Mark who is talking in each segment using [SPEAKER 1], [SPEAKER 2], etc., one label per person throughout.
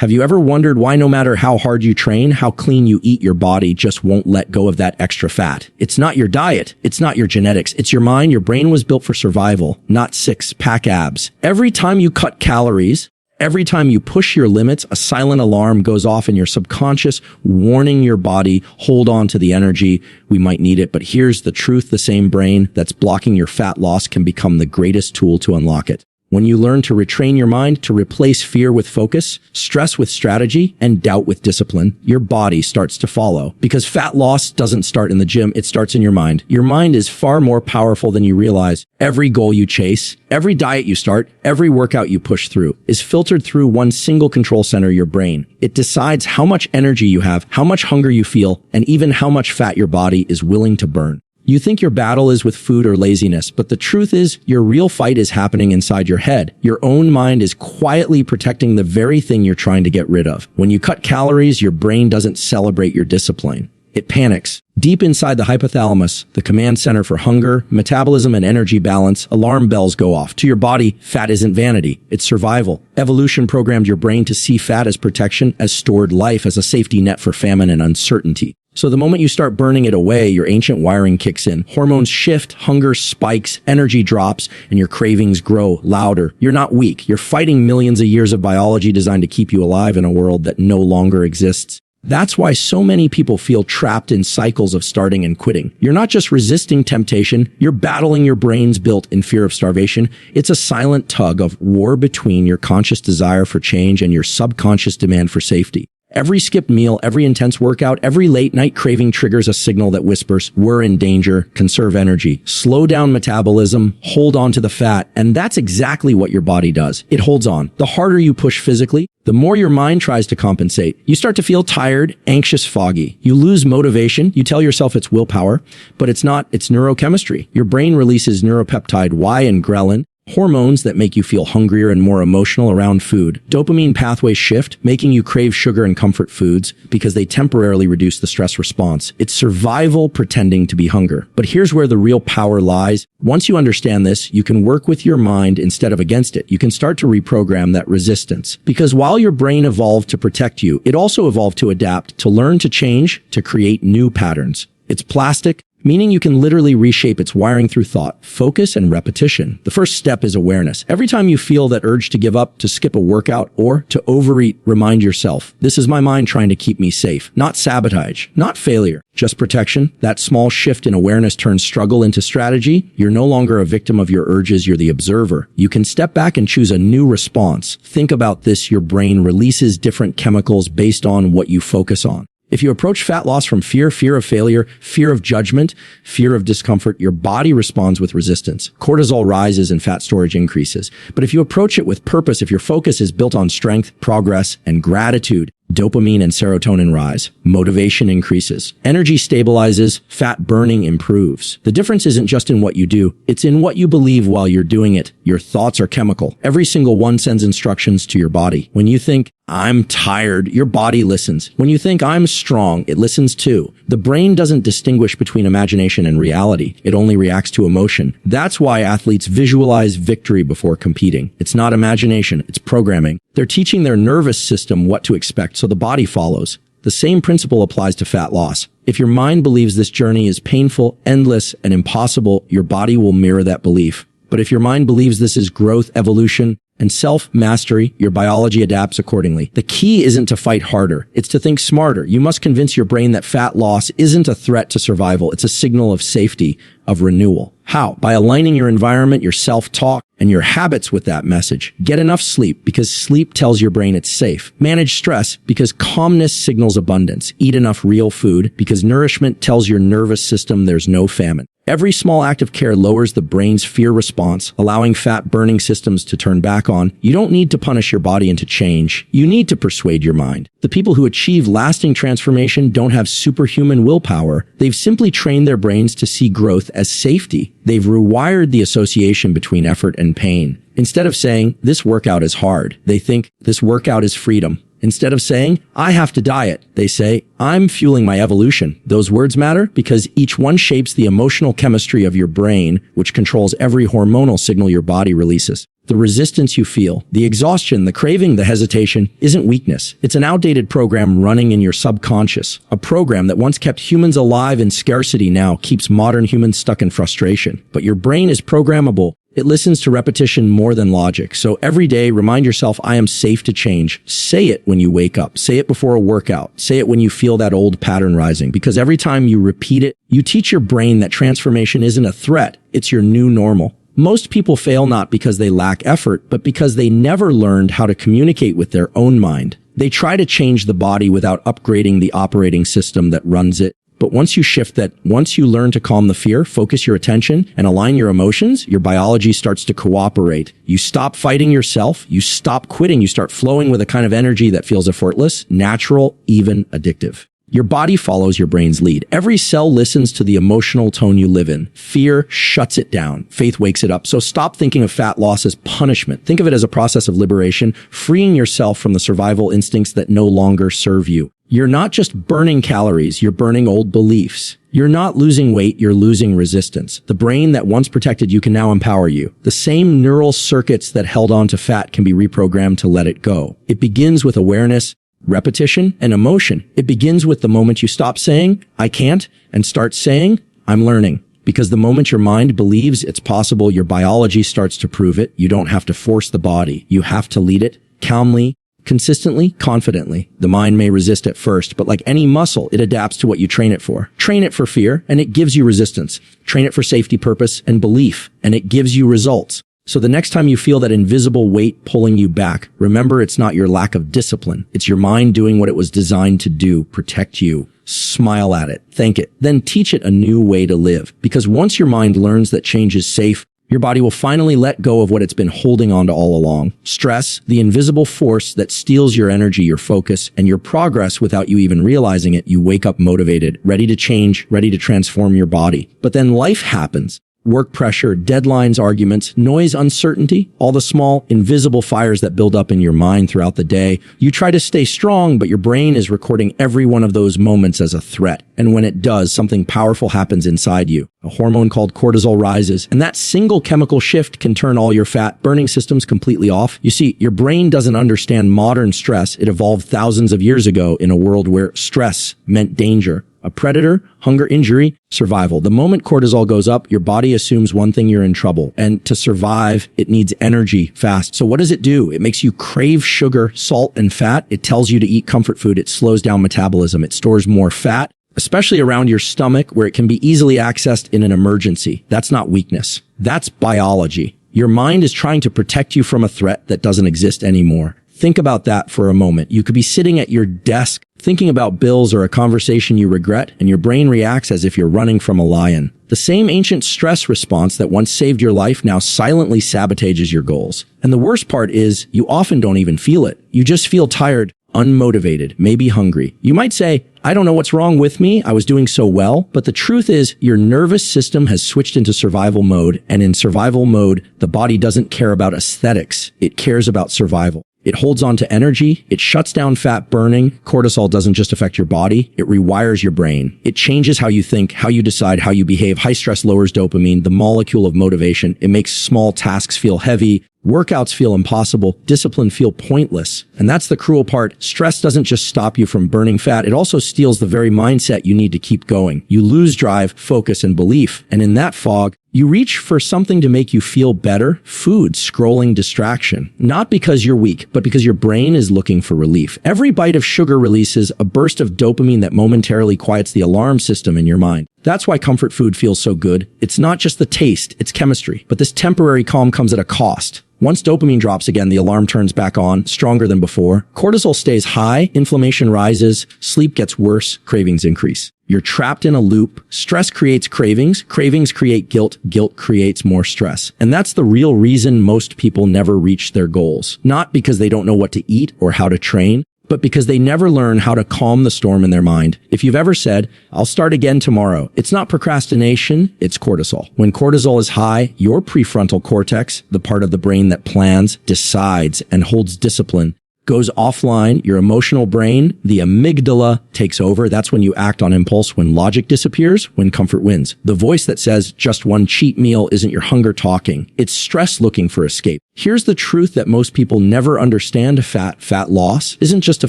[SPEAKER 1] Have you ever wondered why no matter how hard you train, how clean you eat, your body just won't let go of that extra fat? It's not your diet. It's not your genetics. It's your mind. Your brain was built for survival, not six-pack abs. Every time you cut calories, every time you push your limits, a silent alarm goes off in your subconscious, warning your body, hold on to the energy. We might need it. But here's the truth. The same brain that's blocking your fat loss can become the greatest tool to unlock it. When you learn to retrain your mind, to replace fear with focus, stress with strategy, and doubt with discipline, your body starts to follow. Because fat loss doesn't start in the gym, it starts in your mind. Your mind is far more powerful than you realize. Every goal you chase, every diet you start, every workout you push through is filtered through one single control center, your brain. It decides how much energy you have, how much hunger you feel, and even how much fat your body is willing to burn. You think your battle is with food or laziness, but the truth is your real fight is happening inside your head. Your own mind is quietly protecting the very thing you're trying to get rid of. When you cut calories, your brain doesn't celebrate your discipline. It panics. Deep inside the hypothalamus, the command center for hunger, metabolism, and energy balance, alarm bells go off. To your body, fat isn't vanity. It's survival. Evolution programmed your brain to see fat as protection, as stored life, as a safety net for famine and uncertainty. So the moment you start burning it away, your ancient wiring kicks in. Hormones shift, hunger spikes, energy drops, and your cravings grow louder. You're not weak. You're fighting millions of years of biology designed to keep you alive in a world that no longer exists. That's why so many people feel trapped in cycles of starting and quitting. You're not just resisting temptation, you're battling your brain's built in fear of starvation. It's a silent tug of war between your conscious desire for change and your subconscious demand for safety. Every skipped meal, every intense workout, every late night craving triggers a signal that whispers, we're in danger, conserve energy, slow down metabolism, hold on to the fat. And that's exactly what your body does. It holds on. The harder you push physically, the more your mind tries to compensate. You start to feel tired, anxious, foggy. You lose motivation. You tell yourself it's willpower, but it's not. It's neurochemistry. Your brain releases neuropeptide Y and ghrelin, hormones that make you feel hungrier and more emotional around food. Dopamine pathways shift, making you crave sugar and comfort foods because they temporarily reduce the stress response. It's survival pretending to be hunger. But here's where the real power lies. Once you understand this, you can work with your mind instead of against it. You can start to reprogram that resistance. Because while your brain evolved to protect you, it also evolved to adapt, to learn, to change, to create new patterns. It's plastic, meaning you can literally reshape its wiring through thought, focus, and repetition. The first step is awareness. Every time you feel that urge to give up, to skip a workout, or to overeat, remind yourself, this is my mind trying to keep me safe. Not sabotage, not failure, just protection. That small shift in awareness turns struggle into strategy. You're no longer a victim of your urges, you're the observer. You can step back and choose a new response. Think about this, your brain releases different chemicals based on what you focus on. If you approach fat loss from fear of failure, fear of judgment, fear of discomfort, your body responds with resistance. Cortisol rises and fat storage increases. But if you approach it with purpose, if your focus is built on strength, progress, and gratitude, dopamine and serotonin rise. Motivation increases. Energy stabilizes. Fat burning improves. The difference isn't just in what you do. It's in what you believe while you're doing it. Your thoughts are chemical. Every single one sends instructions to your body. When you think, I'm tired, your body listens. When you think I'm strong, it listens too. The brain doesn't distinguish between imagination and reality. It only reacts to emotion. That's why athletes visualize victory before competing. It's not imagination, it's programming. They're teaching their nervous system what to expect, so the body follows. The same principle applies to fat loss. If your mind believes this journey is painful, endless, and impossible, your body will mirror that belief. But if your mind believes this is growth, evolution, and self-mastery, your biology adapts accordingly. The key isn't to fight harder, it's to think smarter. You must convince your brain that fat loss isn't a threat to survival, it's a signal of safety, of renewal. How? By aligning your environment, your self-talk, and your habits with that message. Get enough sleep, because sleep tells your brain it's safe. Manage stress, because calmness signals abundance. Eat enough real food, because nourishment tells your nervous system there's no famine. Every small act of care lowers the brain's fear response, allowing fat-burning systems to turn back on. You don't need to punish your body into change. You need to persuade your mind. The people who achieve lasting transformation don't have superhuman willpower. They've simply trained their brains to see growth as safety. They've rewired the association between effort and pain. Instead of saying, this workout is hard, they think, this workout is freedom. Instead of saying, I have to diet, they say, I'm fueling my evolution. Those words matter because each one shapes the emotional chemistry of your brain, which controls every hormonal signal your body releases. The resistance you feel, the exhaustion, the craving, the hesitation isn't weakness. It's an outdated program running in your subconscious. A program that once kept humans alive in scarcity now keeps modern humans stuck in frustration. But your brain is programmable. It listens to repetition more than logic. So every day, remind yourself, I am safe to change. Say it when you wake up. Say it before a workout. Say it when you feel that old pattern rising. Because every time you repeat it, you teach your brain that transformation isn't a threat. It's your new normal. Most people fail not because they lack effort, but because they never learned how to communicate with their own mind. They try to change the body without upgrading the operating system that runs it. But once you shift that, once you learn to calm the fear, focus your attention, and align your emotions, your biology starts to cooperate. You stop fighting yourself, you stop quitting, you start flowing with a kind of energy that feels effortless, natural, even addictive. Your body follows your brain's lead. Every cell listens to the emotional tone you live in. Fear shuts it down. Faith wakes it up. So stop thinking of fat loss as punishment. Think of it as a process of liberation, freeing yourself from the survival instincts that no longer serve you. You're not just burning calories, you're burning old beliefs. You're not losing weight, you're losing resistance. The brain that once protected you can now empower you. The same neural circuits that held on to fat can be reprogrammed to let it go. It begins with awareness, repetition, and emotion. It begins with the moment you stop saying, I can't, and start saying, I'm learning. Because the moment your mind believes it's possible, your biology starts to prove it. You don't have to force the body. You have to lead it calmly, consistently, confidently. The mind may resist at first, but like any muscle, it adapts to what you train it for. Train it for fear, and it gives you resistance. Train it for safety, purpose, and belief, and it gives you results. So the next time you feel that invisible weight pulling you back, remember it's not your lack of discipline. It's your mind doing what it was designed to do, protect you. Smile at it, thank it, then teach it a new way to live. Because once your mind learns that change is safe, your body will finally let go of what it's been holding on to all along. Stress, the invisible force that steals your energy, your focus, and your progress without you even realizing it. You wake up motivated, ready to change, ready to transform your body. But then life happens. Work pressure, deadlines, arguments, noise, uncertainty, all the small, invisible fires that build up in your mind throughout the day. You try to stay strong, but your brain is recording every one of those moments as a threat. And when it does, something powerful happens inside you. A hormone called cortisol rises, and that single chemical shift can turn all your fat-burning systems completely off. You see, your brain doesn't understand modern stress. It evolved thousands of years ago in a world where stress meant danger. A predator, hunger, injury, survival. The moment cortisol goes up, your body assumes one thing: you're in trouble. And to survive, it needs energy fast. So what does it do? It makes you crave sugar, salt, and fat. It tells you to eat comfort food. It slows down metabolism. It stores more fat, especially around your stomach, where it can be easily accessed in an emergency. That's not weakness. That's biology. Your mind is trying to protect you from a threat that doesn't exist anymore. Think about that for a moment. You could be sitting at your desk thinking about bills or a conversation you regret, and your brain reacts as if you're running from a lion. The same ancient stress response that once saved your life now silently sabotages your goals. And the worst part is, you often don't even feel it. You just feel tired, unmotivated, maybe hungry. You might say, I don't know what's wrong with me. I was doing so well. But the truth is, your nervous system has switched into survival mode. And in survival mode, the body doesn't care about aesthetics. It cares about survival. It holds on to energy. It shuts down fat burning. Cortisol doesn't just affect your body. It rewires your brain. It changes how you think, how you decide, how you behave. High stress lowers dopamine, the molecule of motivation. It makes small tasks feel heavy. Workouts feel impossible. Discipline feel pointless. And that's the cruel part. Stress doesn't just stop you from burning fat. It also steals the very mindset you need to keep going. You lose drive, focus, and belief. And in that fog, you reach for something to make you feel better. Food, scrolling, distraction. Not because you're weak, but because your brain is looking for relief. Every bite of sugar releases a burst of dopamine that momentarily quiets the alarm system in your mind. That's why comfort food feels so good. It's not just the taste, it's chemistry. But this temporary calm comes at a cost. Once dopamine drops again, the alarm turns back on, stronger than before. Cortisol stays high, inflammation rises, sleep gets worse, cravings increase. You're trapped in a loop. Stress creates cravings. Cravings create guilt. Guilt creates more stress. And that's the real reason most people never reach their goals. Not because they don't know what to eat or how to train, but because they never learn how to calm the storm in their mind. If you've ever said, I'll start again tomorrow, it's not procrastination, it's cortisol. When cortisol is high, your prefrontal cortex, the part of the brain that plans, decides, and holds discipline, goes offline. Your emotional brain, the amygdala, takes over. That's when you act on impulse, when logic disappears, when comfort wins. The voice that says just one cheat meal isn't your hunger talking. It's stress looking for escape. Here's the truth that most people never understand. Fat loss isn't just a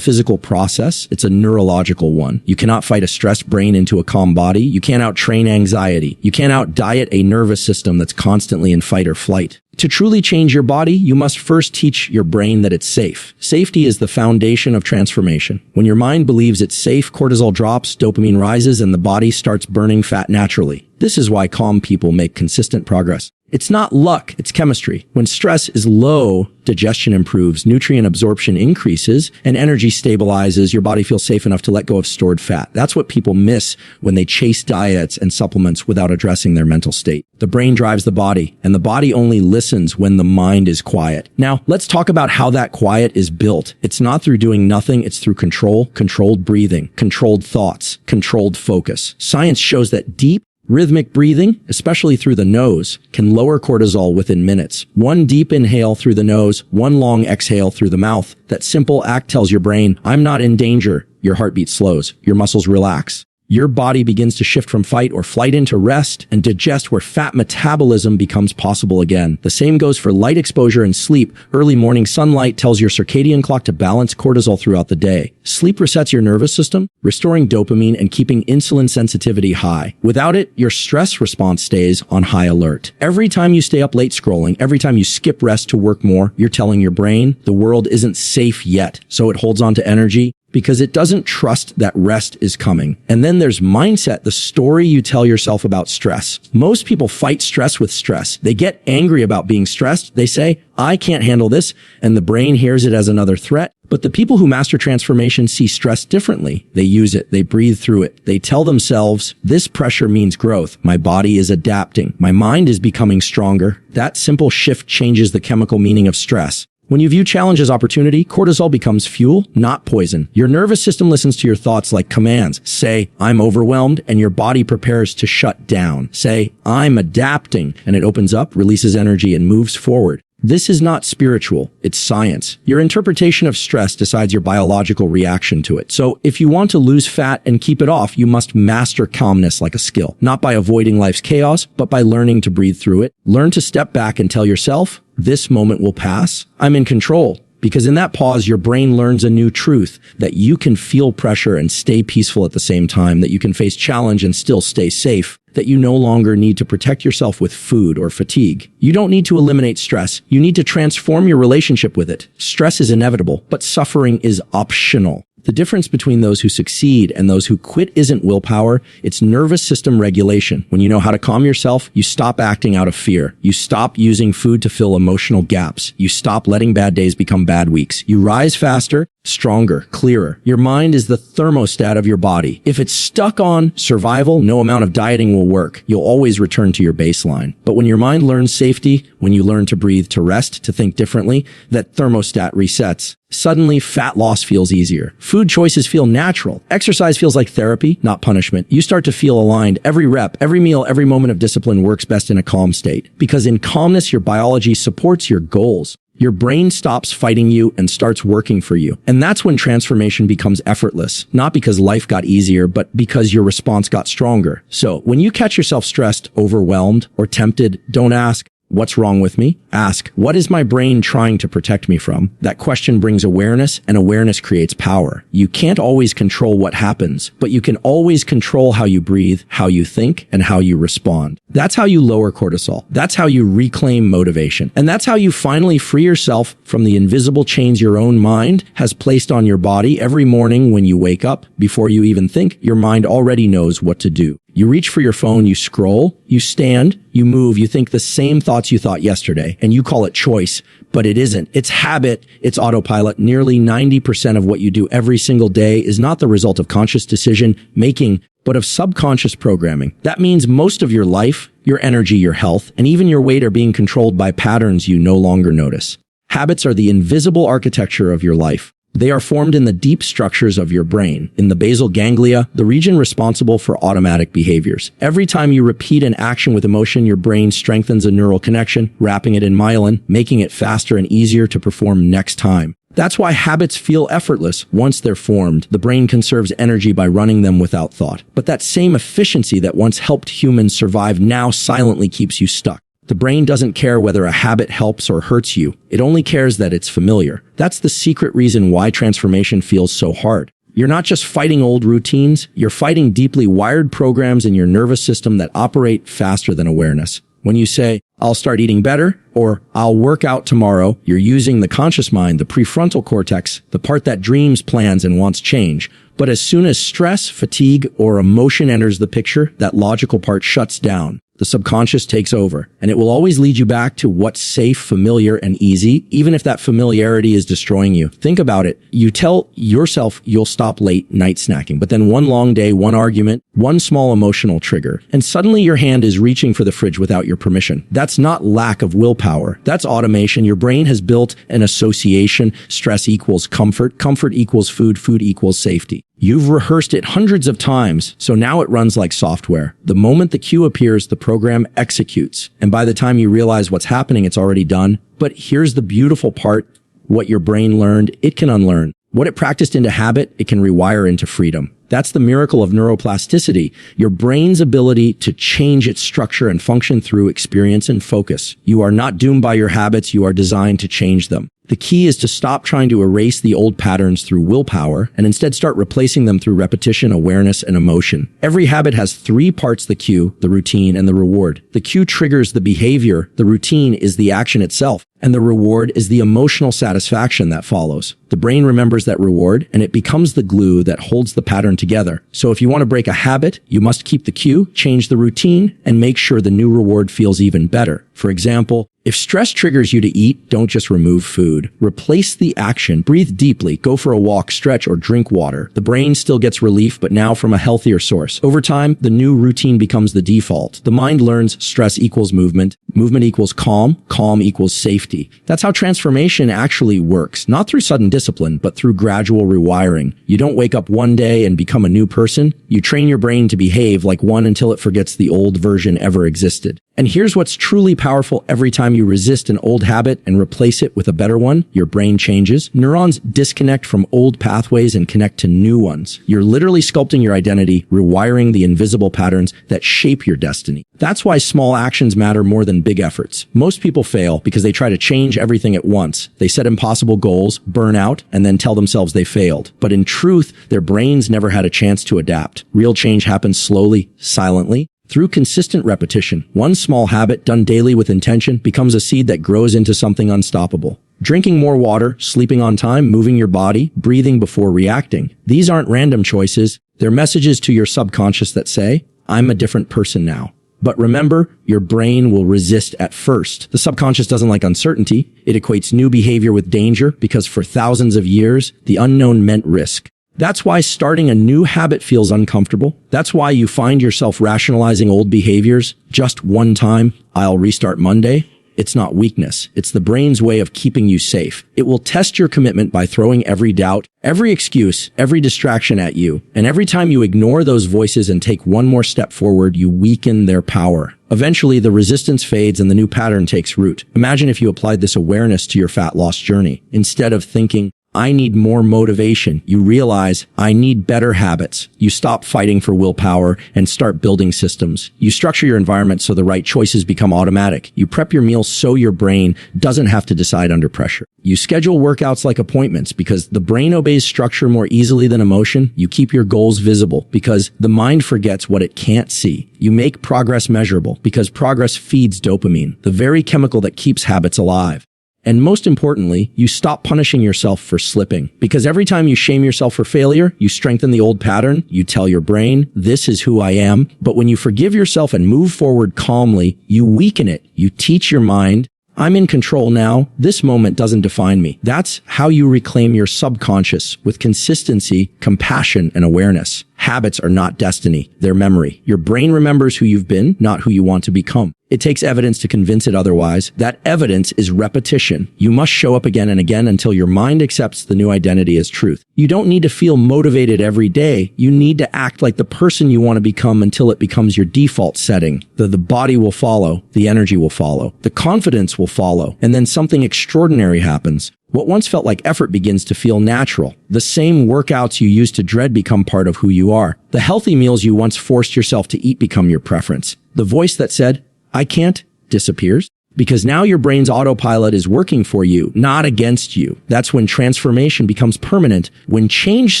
[SPEAKER 1] physical process. It's a neurological one. You cannot fight a stressed brain into a calm body. You can't out-train anxiety. You can't out-diet a nervous system that's constantly in fight or flight. To truly change your body, you must first teach your brain that it's safe. Safety is the foundation of transformation. When your mind believes it's safe, cortisol drops, dopamine rises, and the body starts burning fat naturally. This is why calm people make consistent progress. It's not luck, it's chemistry. When stress is low, digestion improves, nutrient absorption increases, and energy stabilizes. Your body feels safe enough to let go of stored fat. That's what people miss when they chase diets and supplements without addressing their mental state. The brain drives the body, and the body only listens when the mind is quiet. Now, let's talk about how that quiet is built. It's not through doing nothing, it's through control, controlled breathing, controlled thoughts, controlled focus. Science shows that deep, rhythmic breathing, especially through the nose, can lower cortisol within minutes. One deep inhale through the nose, one long exhale through the mouth. That simple act tells your brain, I'm not in danger. Your heartbeat slows. Your muscles relax. Your body begins to shift from fight or flight into rest and digest, where fat metabolism becomes possible again. The same goes for light exposure and sleep. Early morning sunlight tells your circadian clock to balance cortisol throughout the day. Sleep resets your nervous system, restoring dopamine and keeping insulin sensitivity high. Without it, your stress response stays on high alert. Every time you stay up late scrolling, every time you skip rest to work more, you're telling your brain the world isn't safe yet. So it holds on to energy because it doesn't trust that rest is coming. And then there's mindset, the story you tell yourself about stress. Most people fight stress with stress. They get angry about being stressed. They say, I can't handle this, and the brain hears it as another threat. But the people who master transformation see stress differently. They use it. They breathe through it. They tell themselves, this pressure means growth. My body is adapting. My mind is becoming stronger. That simple shift changes the chemical meaning of stress. When you view challenge as opportunity, cortisol becomes fuel, not poison. Your nervous system listens to your thoughts like commands. Say, I'm overwhelmed, and your body prepares to shut down. Say, I'm adapting, and it opens up, releases energy, and moves forward. This is not spiritual, it's science. Your interpretation of stress decides your biological reaction to it. So if you want to lose fat and keep it off, you must master calmness like a skill. Not by avoiding life's chaos, but by learning to breathe through it. Learn to step back and tell yourself, this moment will pass. I'm in control. Because in that pause, your brain learns a new truth, that you can feel pressure and stay peaceful at the same time, that you can face challenge and still stay safe, that you no longer need to protect yourself with food or fatigue. You don't need to eliminate stress. You need to transform your relationship with it. Stress is inevitable, but suffering is optional. The difference between those who succeed and those who quit isn't willpower, it's nervous system regulation. When you know how to calm yourself, you stop acting out of fear. You stop using food to fill emotional gaps. You stop letting bad days become bad weeks. You rise faster, stronger, clearer. Your mind is the thermostat of your body. If it's stuck on survival, no amount of dieting will work. You'll always return to your baseline. But when your mind learns safety, when you learn to breathe, to rest, to think differently, that thermostat resets. Suddenly, fat loss feels easier. Food choices feel natural. Exercise feels like therapy, not punishment. You start to feel aligned. Every rep, every meal, every moment of discipline works best in a calm state. Because in calmness, your biology supports your goals. Your brain stops fighting you and starts working for you. And that's when transformation becomes effortless. Not because life got easier, but because your response got stronger. So when you catch yourself stressed, overwhelmed, or tempted, don't ask, what's wrong with me? Ask, what is my brain trying to protect me from? That question brings awareness, and awareness creates power. You can't always control what happens, but you can always control how you breathe, how you think, and how you respond. That's how you lower cortisol. That's how you reclaim motivation. And that's how you finally free yourself from the invisible chains your own mind has placed on your body. Every morning when you wake up, before you even think, your mind already knows what to do. You reach for your phone, you scroll, you stand, you move, you think the same thoughts you thought yesterday, and you call it choice, but it isn't. It's habit, it's autopilot. Nearly 90% of what you do every single day is not the result of conscious decision making, but of subconscious programming. That means most of your life, your energy, your health, and even your weight are being controlled by patterns you no longer notice. Habits are the invisible architecture of your life. They are formed in the deep structures of your brain, in the basal ganglia, the region responsible for automatic behaviors. Every time you repeat an action with emotion, your brain strengthens a neural connection, wrapping it in myelin, making it faster and easier to perform next time. That's why habits feel effortless once they're formed. The brain conserves energy by running them without thought. But that same efficiency that once helped humans survive now silently keeps you stuck. The brain doesn't care whether a habit helps or hurts you. It only cares that it's familiar. That's the secret reason why transformation feels so hard. You're not just fighting old routines, you're fighting deeply wired programs in your nervous system that operate faster than awareness. When you say, I'll start eating better, or I'll work out tomorrow, you're using the conscious mind, the prefrontal cortex, the part that dreams, plans, and wants change. But as soon as stress, fatigue, or emotion enters the picture, that logical part shuts down. The subconscious takes over, and it will always lead you back to what's safe, familiar, and easy, even if that familiarity is destroying you. Think about it. You tell yourself you'll stop late night snacking, but then one long day, one argument, one small emotional trigger, and suddenly your hand is reaching for the fridge without your permission. That's not lack of willpower. That's automation. Your brain has built an association. Stress equals comfort. Comfort equals food. Food equals safety. You've rehearsed it hundreds of times, so now it runs like software. The moment the cue appears, the program executes. And by the time you realize what's happening, it's already done. But here's the beautiful part. What your brain learned, it can unlearn. What it practiced into habit, it can rewire into freedom. That's the miracle of neuroplasticity, your brain's ability to change its structure and function through experience and focus. You are not doomed by your habits, you are designed to change them. The key is to stop trying to erase the old patterns through willpower and instead start replacing them through repetition, awareness, and emotion. Every habit has three parts: the cue, the routine, and the reward. The cue triggers the behavior, the routine is the action itself, and the reward is the emotional satisfaction that follows. The brain remembers that reward, and it becomes the glue that holds the pattern together. So if you want to break a habit, you must keep the cue, change the routine, and make sure the new reward feels even better. For example, if stress triggers you to eat, don't just remove food. Replace the action. Breathe deeply. Go for a walk, stretch, or drink water. The brain still gets relief, but now from a healthier source. Over time, the new routine becomes the default. The mind learns stress equals movement. Movement equals calm. Calm equals safety. That's how transformation actually works. Not through sudden discipline, but through gradual rewiring. You don't wake up one day and become a new person. You train your brain to behave like one until it forgets the old version ever existed. And here's what's truly powerful: every time you resist an old habit and replace it with a better one, your brain changes. Neurons disconnect from old pathways and connect to new ones. You're literally sculpting your identity, rewiring the invisible patterns that shape your destiny. That's why small actions matter more than big efforts. Most people fail because they try to change everything at once. They set impossible goals, burn out, and then tell themselves they failed. But in truth, their brains never had a chance to adapt. Real change happens slowly, silently, through consistent repetition. One small habit done daily with intention becomes a seed that grows into something unstoppable. Drinking more water, sleeping on time, moving your body, breathing before reacting. These aren't random choices. They're messages to your subconscious that say, I'm a different person now. But remember, your brain will resist at first. The subconscious doesn't like uncertainty. It equates new behavior with danger because for thousands of years, the unknown meant risk. That's why starting a new habit feels uncomfortable. That's why you find yourself rationalizing old behaviors. Just one time, I'll restart Monday. It's not weakness. It's the brain's way of keeping you safe. It will test your commitment by throwing every doubt, every excuse, every distraction at you. And every time you ignore those voices and take one more step forward, you weaken their power. Eventually, the resistance fades and the new pattern takes root. Imagine if you applied this awareness to your fat loss journey. Instead of thinking, I need more motivation, you realize, I need better habits. You stop fighting for willpower and start building systems. You structure your environment so the right choices become automatic. You prep your meals so your brain doesn't have to decide under pressure. You schedule workouts like appointments because the brain obeys structure more easily than emotion. You keep your goals visible because the mind forgets what it can't see. You make progress measurable because progress feeds dopamine, the very chemical that keeps habits alive. And most importantly, you stop punishing yourself for slipping. Because every time you shame yourself for failure, you strengthen the old pattern. You tell your brain, this is who I am. But when you forgive yourself and move forward calmly, you weaken it. You teach your mind, I'm in control now. This moment doesn't define me. That's how you reclaim your subconscious with consistency, compassion, and awareness. Habits are not destiny. They're memory. Your brain remembers who you've been, not who you want to become. It takes evidence to convince it otherwise. That evidence is repetition. You must show up again and again until your mind accepts the new identity as truth. You don't need to feel motivated every day. You need to act like the person you want to become until it becomes your default setting. The body will follow. The energy will follow. The confidence will follow. And then something extraordinary happens. What once felt like effort begins to feel natural. The same workouts you used to dread become part of who you are. The healthy meals you once forced yourself to eat become your preference. The voice that said, "I can't," disappears. Because now your brain's autopilot is working for you, not against you. That's when transformation becomes permanent, when change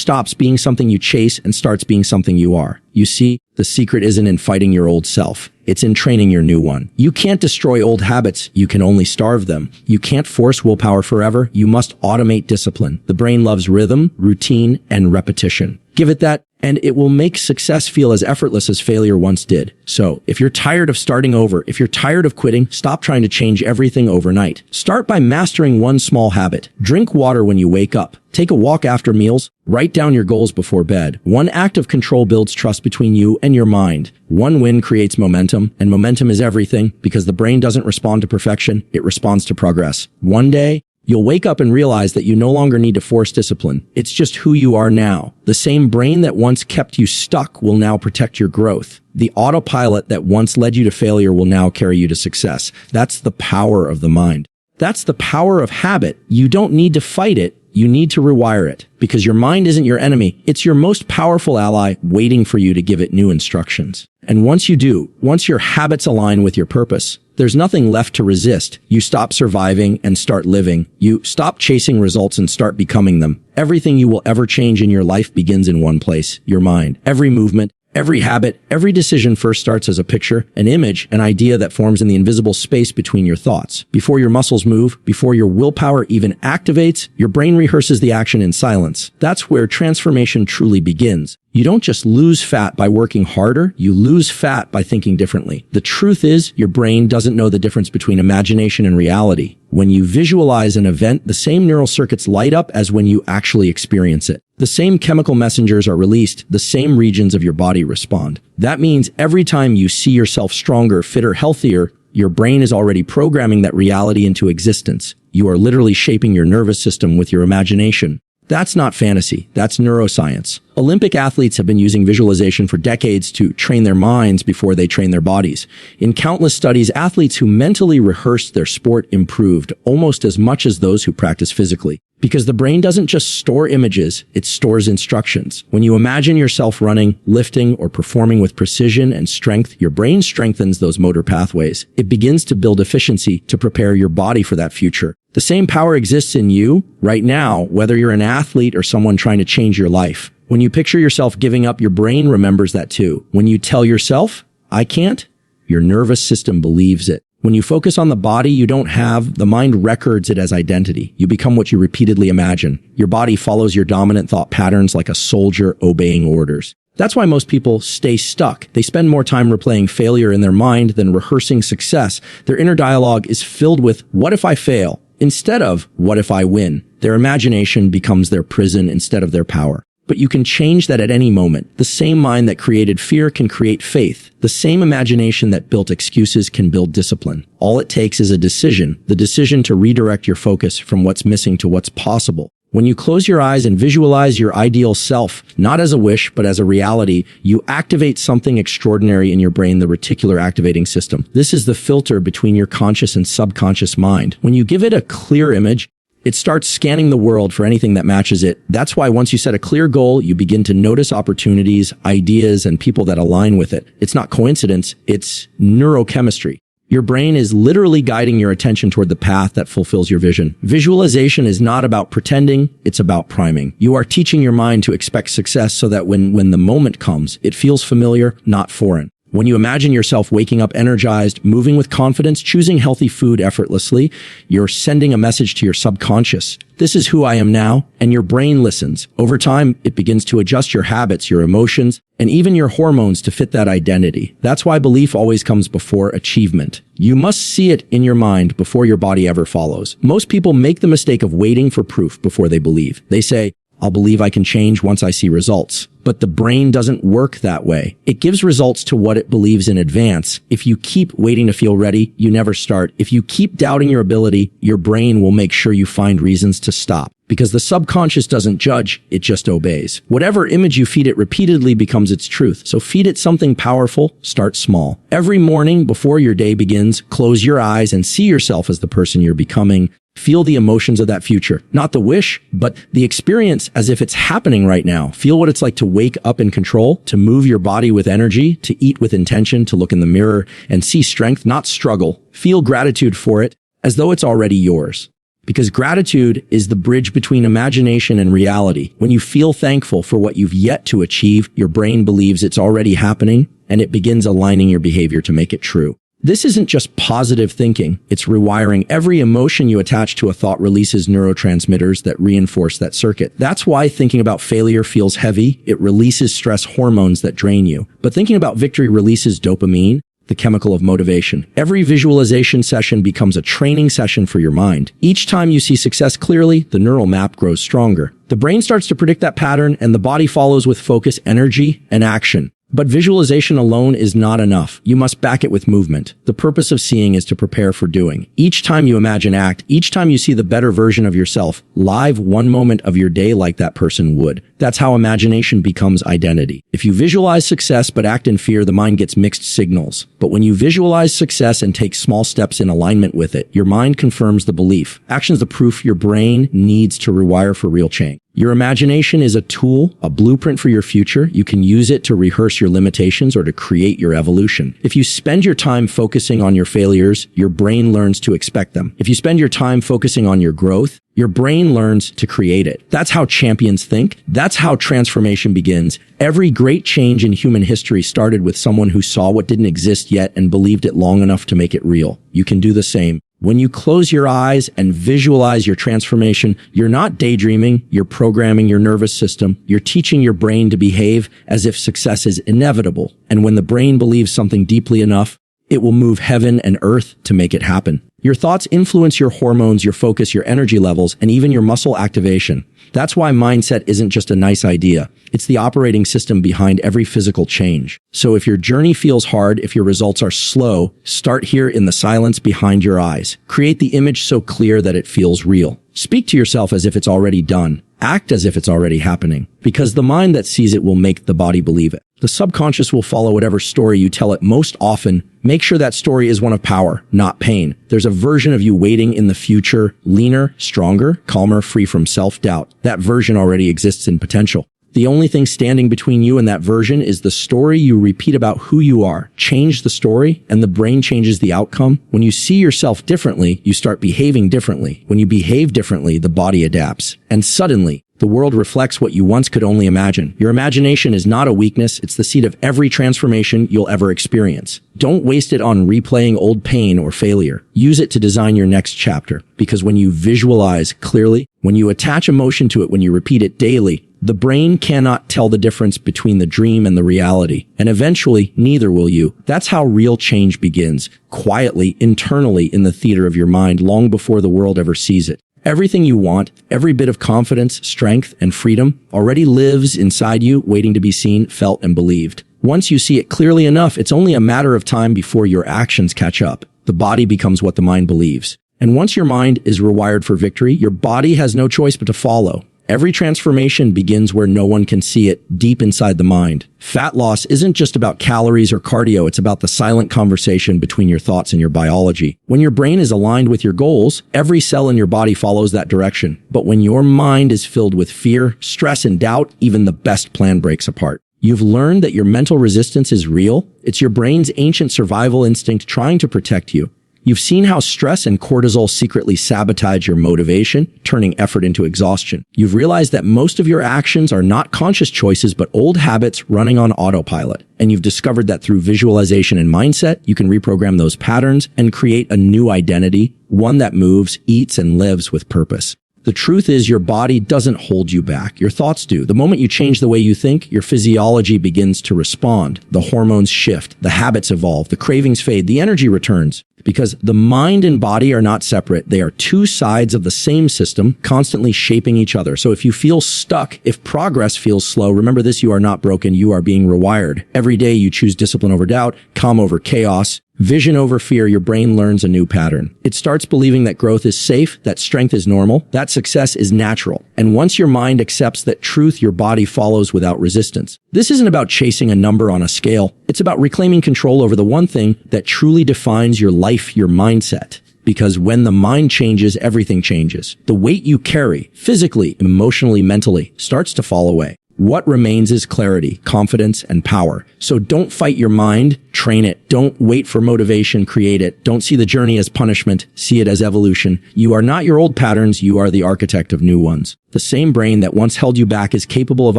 [SPEAKER 1] stops being something you chase and starts being something you are. You see, the secret isn't in fighting your old self. It's in training your new one. You can't destroy old habits. You can only starve them. You can't force willpower forever. You must automate discipline. The brain loves rhythm, routine, and repetition. Give it that, and it will make success feel as effortless as failure once did. So, if you're tired of starting over, if you're tired of quitting, stop trying to change everything overnight. Start by mastering one small habit. Drink water when you wake up. Take a walk after meals. Write down your goals before bed. One act of control builds trust between you and your mind. One win creates momentum, and momentum is everything because the brain doesn't respond to perfection, it responds to progress. One day, you'll wake up and realize that you no longer need to force discipline. It's just who you are now. The same brain that once kept you stuck will now protect your growth. The autopilot that once led you to failure will now carry you to success. That's the power of the mind. That's the power of habit. You don't need to fight it. You need to rewire it, because your mind isn't your enemy. It's your most powerful ally waiting for you to give it new instructions. And once you do, once your habits align with your purpose, there's nothing left to resist. You stop surviving and start living. You stop chasing results and start becoming them. Everything you will ever change in your life begins in one place, your mind. Every movement, every habit, every decision first starts as a picture, an image, an idea that forms in the invisible space between your thoughts. Before your muscles move, before your willpower even activates, your brain rehearses the action in silence. That's where transformation truly begins. You don't just lose fat by working harder, you lose fat by thinking differently. The truth is, your brain doesn't know the difference between imagination and reality. When you visualize an event, the same neural circuits light up as when you actually experience it. The same chemical messengers are released, the same regions of your body respond. That means every time you see yourself stronger, fitter, healthier, your brain is already programming that reality into existence. You are literally shaping your nervous system with your imagination. That's not fantasy. That's neuroscience. Olympic athletes have been using visualization for decades to train their minds before they train their bodies. In countless studies, athletes who mentally rehearsed their sport improved almost as much as those who practice physically. Because the brain doesn't just store images, it stores instructions. When you imagine yourself running, lifting, or performing with precision and strength, your brain strengthens those motor pathways. It begins to build efficiency to prepare your body for that future. The same power exists in you right now, whether you're an athlete or someone trying to change your life. When you picture yourself giving up, your brain remembers that too. When you tell yourself, "I can't," your nervous system believes it. When you focus on the body you don't have, the mind records it as identity. You become what you repeatedly imagine. Your body follows your dominant thought patterns like a soldier obeying orders. That's why most people stay stuck. They spend more time replaying failure in their mind than rehearsing success. Their inner dialogue is filled with, "What if I fail?" instead of, "What if I win?" Their imagination becomes their prison instead of their power. But you can change that at any moment. The same mind that created fear can create faith. The same imagination that built excuses can build discipline. All it takes is a decision, the decision to redirect your focus from what's missing to what's possible. When you close your eyes and visualize your ideal self, not as a wish, but as a reality, you activate something extraordinary in your brain, the reticular activating system. This is the filter between your conscious and subconscious mind. When you give it a clear image, it starts scanning the world for anything that matches it. That's why once you set a clear goal, you begin to notice opportunities, ideas, and people that align with it. It's not coincidence, it's neurochemistry. Your brain is literally guiding your attention toward the path that fulfills your vision. Visualization is not about pretending, it's about priming. You are teaching your mind to expect success so that when the moment comes, it feels familiar, not foreign. When you imagine yourself waking up energized, moving with confidence, choosing healthy food effortlessly, you're sending a message to your subconscious. This is who I am now, and your brain listens. Over time, it begins to adjust your habits, your emotions, and even your hormones to fit that identity. That's why belief always comes before achievement. You must see it in your mind before your body ever follows. Most people make the mistake of waiting for proof before they believe. They say, "I'll believe I can change once I see results." But the brain doesn't work that way. It gives results to what it believes in advance. If you keep waiting to feel ready, you never start. If you keep doubting your ability, your brain will make sure you find reasons to stop. Because the subconscious doesn't judge, it just obeys. Whatever image you feed it repeatedly becomes its truth. So feed it something powerful, start small. Every morning before your day begins, close your eyes and see yourself as the person you're becoming. Feel the emotions of that future. Not the wish, but the experience as if it's happening right now. Feel what it's like to wake up in control, to move your body with energy, to eat with intention, to look in the mirror and see strength, not struggle. Feel gratitude for it as though it's already yours. Because gratitude is the bridge between imagination and reality. When you feel thankful for what you've yet to achieve, your brain believes it's already happening, and it begins aligning your behavior to make it true. This isn't just positive thinking, it's rewiring. Every emotion you attach to a thought releases neurotransmitters that reinforce that circuit. That's why thinking about failure feels heavy. It releases stress hormones that drain you. But thinking about victory releases dopamine, the chemical of motivation. Every visualization session becomes a training session for your mind. Each time you see success clearly, the neural map grows stronger. The brain starts to predict that pattern, and the body follows with focus, energy, and action. But visualization alone is not enough. You must back it with movement. The purpose of seeing is to prepare for doing. Each time you imagine, act. Each time you see the better version of yourself, live one moment of your day like that person would. That's how imagination becomes identity. If you visualize success but act in fear, the mind gets mixed signals. But when you visualize success and take small steps in alignment with it, your mind confirms the belief. Action's the proof your brain needs to rewire for real change. Your imagination is a tool, a blueprint for your future. You can use it to rehearse your limitations or to create your evolution. If you spend your time focusing on your failures, your brain learns to expect them. If you spend your time focusing on your growth, your brain learns to create it. That's how champions think. That's how transformation begins. Every great change in human history started with someone who saw what didn't exist yet and believed it long enough to make it real. You can do the same. When you close your eyes and visualize your transformation, you're not daydreaming, you're programming your nervous system. You're teaching your brain to behave as if success is inevitable. And when the brain believes something deeply enough, it will move heaven and earth to make it happen. Your thoughts influence your hormones, your focus, your energy levels, and even your muscle activation. That's why mindset isn't just a nice idea. It's the operating system behind every physical change. So if your journey feels hard, if your results are slow, start here in the silence behind your eyes. Create the image so clear that it feels real. Speak to yourself as if it's already done. Act as if it's already happening. Because the mind that sees it will make the body believe it. The subconscious will follow whatever story you tell it. Most often, make sure that story is one of power, not pain. There's a version of you waiting in the future, leaner, stronger, calmer, free from self-doubt. That version already exists in potential. The only thing standing between you and that version is the story you repeat about who you are. Change the story, and the brain changes the outcome. When you see yourself differently, you start behaving differently. When you behave differently, the body adapts. And suddenly, the world reflects what you once could only imagine. Your imagination is not a weakness. It's the seed of every transformation you'll ever experience. Don't waste it on replaying old pain or failure. Use it to design your next chapter. Because when you visualize clearly, when you attach emotion to it, when you repeat it daily, the brain cannot tell the difference between the dream and the reality. And eventually, neither will you. That's how real change begins. Quietly, internally in the theater of your mind, long before the world ever sees it. Everything you want, every bit of confidence, strength, and freedom already lives inside you, waiting to be seen, felt, and believed. Once you see it clearly enough, it's only a matter of time before your actions catch up. The body becomes what the mind believes. And once your mind is rewired for victory, your body has no choice but to follow. Every transformation begins where no one can see it, deep inside the mind. Fat loss isn't just about calories or cardio, it's about the silent conversation between your thoughts and your biology. When your brain is aligned with your goals, every cell in your body follows that direction. But when your mind is filled with fear, stress, and doubt, even the best plan breaks apart. You've learned that your mental resistance is real. It's your brain's ancient survival instinct trying to protect you. You've seen how stress and cortisol secretly sabotage your motivation, turning effort into exhaustion. You've realized that most of your actions are not conscious choices, but old habits running on autopilot. And you've discovered that through visualization and mindset, you can reprogram those patterns and create a new identity, one that moves, eats, and lives with purpose. The truth is your body doesn't hold you back. Your thoughts do. The moment you change the way you think, your physiology begins to respond. The hormones shift, the habits evolve, the cravings fade, the energy returns. Because the mind and body are not separate. They are two sides of the same system, constantly shaping each other. So if you feel stuck, if progress feels slow, remember this: you are not broken, you are being rewired. Every day you choose discipline over doubt, calm over chaos, vision over fear. Your brain learns a new pattern. It starts believing that growth is safe, that strength is normal, that success is natural. And once your mind accepts that truth, your body follows without resistance. This isn't about chasing a number on a scale. It's about reclaiming control over the one thing that truly defines your life, your mindset. Because when the mind changes, everything changes. The weight you carry, physically, emotionally, mentally, starts to fall away. What remains is clarity, confidence, and power. So don't fight your mind, train it. Don't wait for motivation, create it. Don't see the journey as punishment, see it as evolution. You are not your old patterns, you are the architect of new ones. The same brain that once held you back is capable of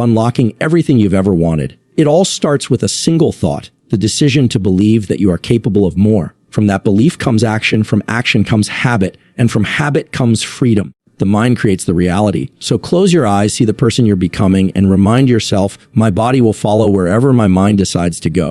[SPEAKER 1] unlocking everything you've ever wanted. It all starts with a single thought, the decision to believe that you are capable of more. From that belief comes action, from action comes habit, and from habit comes freedom. The mind creates the reality. So close your eyes, see the person you're becoming, and remind yourself, my body will follow wherever my mind decides to go.